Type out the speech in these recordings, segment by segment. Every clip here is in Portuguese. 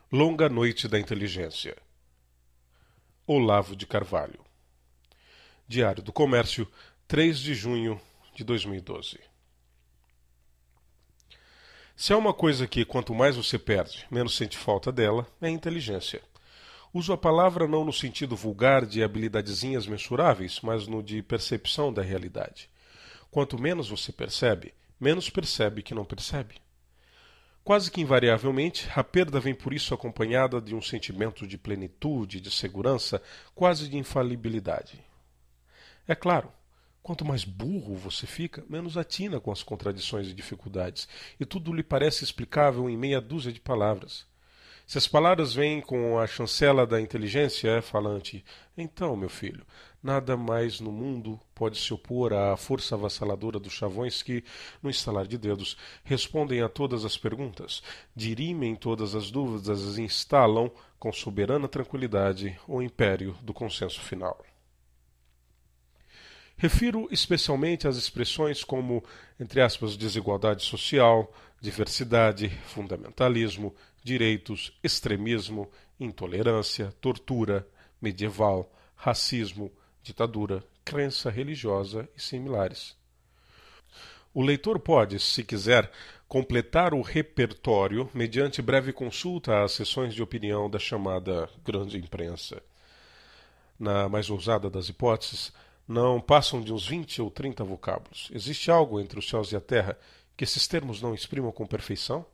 Longa Noite da Inteligência. Olavo de Carvalho. Diário do Comércio, 3 de junho de 2012. Se há uma coisa que, quanto mais você perde, menos sente falta dela, é a inteligência. Uso a palavra não no sentido vulgar de habilidadezinhas mensuráveis, mas no de percepção da realidade. Quanto menos você percebe, menos percebe que não percebe. Quase que invariavelmente, a perda vem por isso acompanhada de um sentimento de plenitude, de segurança, quase de infalibilidade. É claro, quanto mais burro você fica, menos atina com as contradições e dificuldades, e tudo lhe parece explicável em meia dúzia de palavras. Se as palavras vêm com a chancela da inteligência falante, então, meu filho, nada mais no mundo pode se opor à força avassaladora dos chavões que, no estalar de dedos, respondem a todas as perguntas, dirimem todas as dúvidas e instalam, com soberana tranquilidade, o império do consenso final. Refiro especialmente às expressões como, entre aspas, desigualdade social, diversidade, fundamentalismo, direitos, extremismo, intolerância, tortura, medieval, racismo, ditadura, crença religiosa e similares. O leitor pode, se quiser, completar o repertório mediante breve consulta às sessões de opinião da chamada grande imprensa. Na mais ousada das hipóteses, não passam de uns 20 ou 30 vocábulos. Existe algo entre os céus e a terra que esses termos não exprimam com perfeição?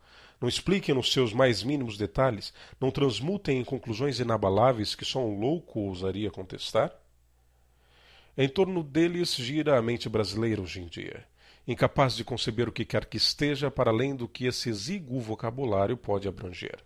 Não expliquem nos seus mais mínimos detalhes? Não transmutem em conclusões inabaláveis que só um louco ousaria contestar? Em torno deles gira a mente brasileira hoje em dia, incapaz de conceber o que quer que esteja para além do que esse exíguo vocabulário pode abranger.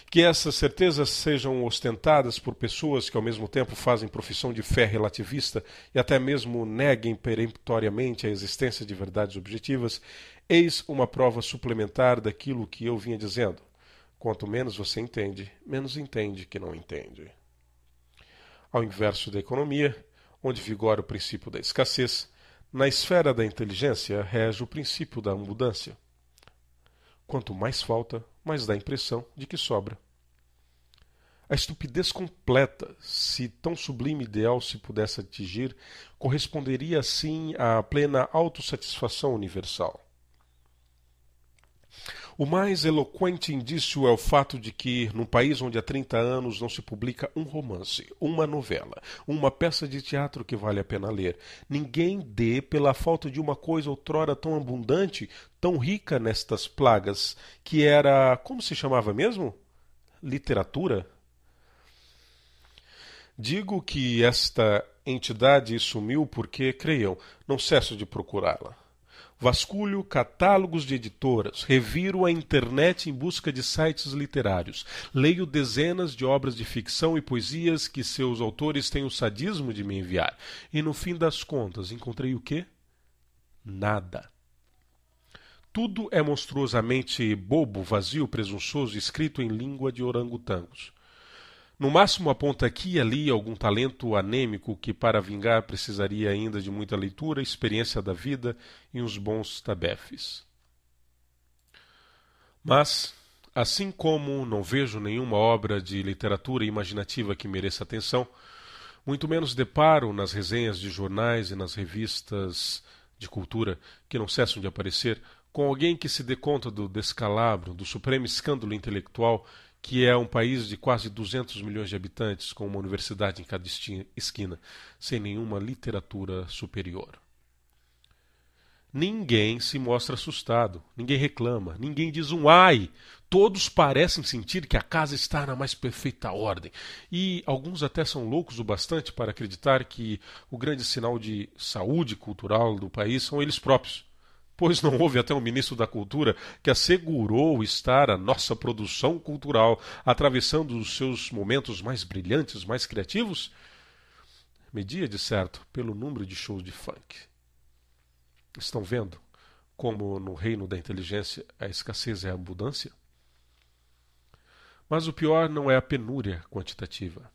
Que essas certezas sejam ostentadas por pessoas que ao mesmo tempo fazem profissão de fé relativista e até mesmo neguem peremptoriamente a existência de verdades objetivas, eis uma prova suplementar daquilo que eu vinha dizendo. Quanto menos você entende, menos entende que não entende. Ao inverso da economia, onde vigora o princípio da escassez, na esfera da inteligência rege o princípio da abundância. Quanto mais falta, mais dá a impressão de que sobra. A estupidez completa, se tão sublime ideal se pudesse atingir, corresponderia assim à plena autossatisfação universal. O mais eloquente indício é o fato de que, num país onde há 30 anos não se publica um romance, uma novela, uma peça de teatro que vale a pena ler, ninguém dê pela falta de uma coisa outrora tão abundante, tão rica nestas plagas, que era, como se chamava mesmo? Literatura? Digo que esta entidade sumiu porque, creiam, não cesso de procurá-la. Vasculho catálogos de editoras, reviro a internet em busca de sites literários, leio dezenas de obras de ficção e poesias que seus autores têm o sadismo de me enviar. E no fim das contas, encontrei o quê? Nada. Tudo é monstruosamente bobo, vazio, presunçoso, escrito em língua de orangotangos. No máximo aponta aqui e ali algum talento anêmico que para vingar precisaria ainda de muita leitura, experiência da vida e uns bons tabefes. Mas, assim como não vejo nenhuma obra de literatura imaginativa que mereça atenção, muito menos deparo nas resenhas de jornais e nas revistas de cultura que não cessam de aparecer com alguém que se dê conta do descalabro, do supremo escândalo intelectual que é um país de quase 200 milhões de habitantes, com uma universidade em cada esquina, sem nenhuma literatura superior. Ninguém se mostra assustado, ninguém reclama, ninguém diz um ai. Todos parecem sentir que a casa está na mais perfeita ordem. E alguns até são loucos o bastante para acreditar que o grande sinal de saúde cultural do país são eles próprios. Pois não houve até um ministro da Cultura que assegurou estar a nossa produção cultural atravessando os seus momentos mais brilhantes, mais criativos? Media, de certo, pelo número de shows de funk. Estão vendo como no reino da inteligência a escassez é a abundância? Mas o pior não é a penúria quantitativa.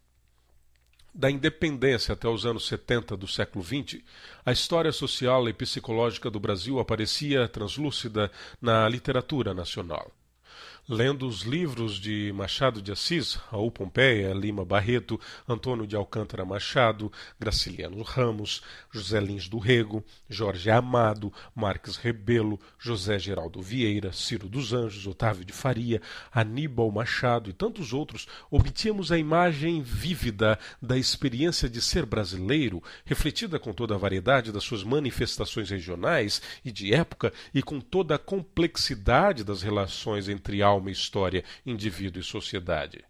Da independência até os anos 70 do século XX, a história social e psicológica do Brasil aparecia translúcida na literatura nacional. Lendo os livros de Machado de Assis, Raul Pompeia, Lima Barreto, Antônio de Alcântara Machado, Graciliano Ramos, José Lins do Rego, Jorge Amado, Marques Rebelo, José Geraldo Vieira, Ciro dos Anjos, Otávio de Faria, Aníbal Machado e tantos outros, obtínhamos a imagem vívida da experiência de ser brasileiro, refletida com toda a variedade das suas manifestações regionais e de época e com toda a complexidade das relações entre alma e história, indivíduo e sociedade.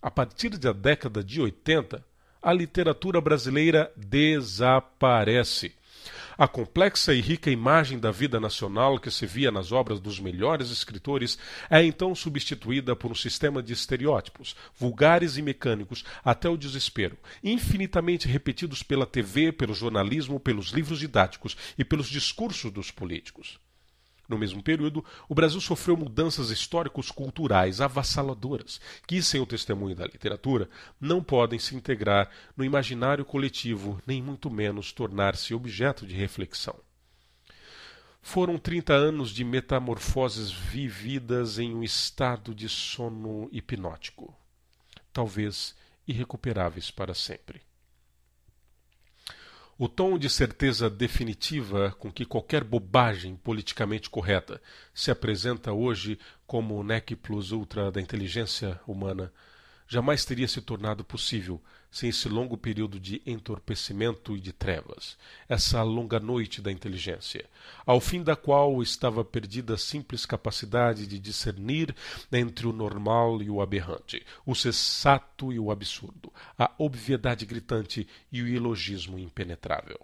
A partir da década de 80, a literatura brasileira desaparece. A complexa e rica imagem da vida nacional que se via nas obras dos melhores escritores é então substituída por um sistema de estereótipos, vulgares e mecânicos até o desespero, infinitamente repetidos pela TV, pelo jornalismo, pelos livros didáticos e pelos discursos dos políticos. No mesmo período, o Brasil sofreu mudanças históricos-culturais avassaladoras, que, sem o testemunho da literatura, não podem se integrar no imaginário coletivo, nem muito menos tornar-se objeto de reflexão. Foram 30 anos de metamorfoses vividas em um estado de sono hipnótico, talvez irrecuperáveis para sempre. O tom de certeza definitiva com que qualquer bobagem politicamente correta se apresenta hoje como o nec plus ultra da inteligência humana jamais teria se tornado possível sem esse longo período de entorpecimento e de trevas, essa longa noite da inteligência, ao fim da qual estava perdida a simples capacidade de discernir entre o normal e o aberrante, o sensato e o absurdo, a obviedade gritante e o ilogismo impenetrável.